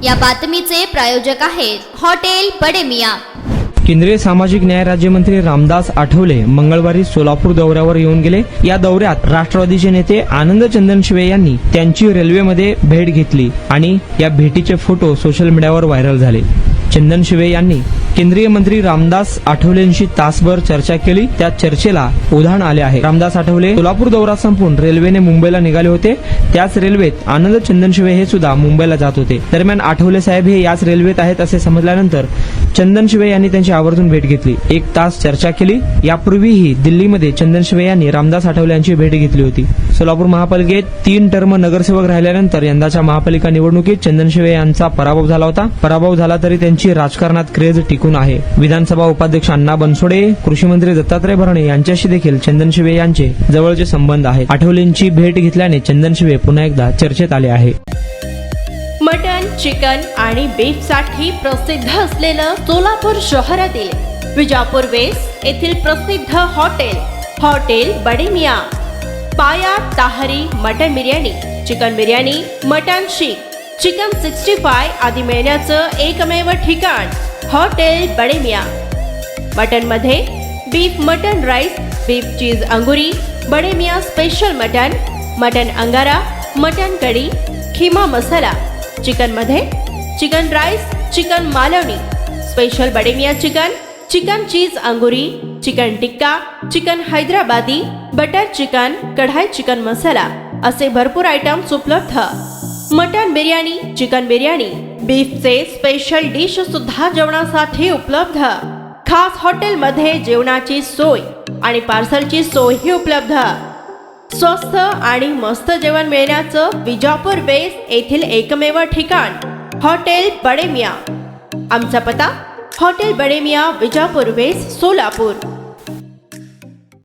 या बातमीचे प्रायोजक आहेत हॉटेल बडे मियां। केंद्रीय सामाजिक न्याय राज्यमंत्री रामदास आठवले मंगळवारी सोलापूर दौऱ्यावर येऊन गेले। या दौऱ्यात राष्ट्रवादीचे नेते आनंद चंदनशिवे यांनी त्यांची रेल्वेमध्ये भेट घेतली आणि या भेटीचे फोटो सोशल मीडियावर व्हायरल झाले। चंदनशिवे यांनी केंद्रीय मंत्री रामदास आठवलेंशी तासभर चर्चा केली। त्या चर्चेला उधाण आले आहे। रामदास आठवले सोलापूर दौरा संपून रेल्वेने मुंबईला निघाले होते। त्याच रेल्वेत आनंद चंदनशिवे हे सुद्धा मुंबईला जात होते। दरम्यान आठवले साहेब हे याच रेल्वेत आहेत असे समजल्यानंतर चंदनशिवे यांनी त्यांची आवर्जून भेट घेतली। 1 तास चर्चा केली। यापूर्वीही दिल्लीमध्ये चंदनशिवे यांनी रामदास आठवले यांची भेट घेतली होती। सोलापूर महापालिकेत 3 टर्म नगरसेवक राहिल्यानंतर यंदाच्या महापालिका निवडणुकीत चंदनशिवे यांचा पराभव झाला होता। पराभव झाला तरी त्यांची राजकारणात क्रेज टिकून आहे। विधानसभा उपाध्यक्ष अण्णा बनसोडे, कृषी मंत्री दत्तात्रय भरणे यांच्याशी देखील चंदनशिवे यांचे जवळचे संबंध आहेत। आठवलेंची भेट घेतल्याने चंदनशिवे पुन्हा एकदा चर्चेत आले आहे। मटन, चिकन आणि बीफ साठी प्रसिद्ध असलेलं सोलापूर शहरातील विजापूर वेस्ट येथील प्रसिद्ध हॉटेल बडे मियां। पाया ताहरी mutton biryani, chicken biryani, mutton शीख, चिकन 65 आदी मिळण्याचं एकमेव ठिकाण हॉटेल बडे मियां। मटन मध्ये beef mutton rice, beef cheese अंगुरी, Bade Miyan special mutton, mutton अंगारा, मटन कढी, खिमा मसाला। चिकन मध्ये chicken rice, chicken Malvani, special Bade Miyan chicken, chicken cheese अंगुरी, chicken tikka, chicken Hyderabadi, butter chicken, kadai chicken masala असे भरपूर आयटम्स उपलब्ध। मटन बिर्याणी, चिकन बिर्याणी, बीफचे स्पेशल डिश सुद्धा जेवणासाठी उपलब्ध। खास हॉटेलमध्ये जेवणाची सोय आणि पार्सलची सोयही उपलब्ध। स्वस्त आणि मस्त जेवण मिळण्याचं विजापूर वेस्ट येथील एकमेव ठिकाण हॉटेल बडे मियां। आमचा पत्ता हॉटेल बडे मियां, विजापूर वेस्ट, सोलापूर।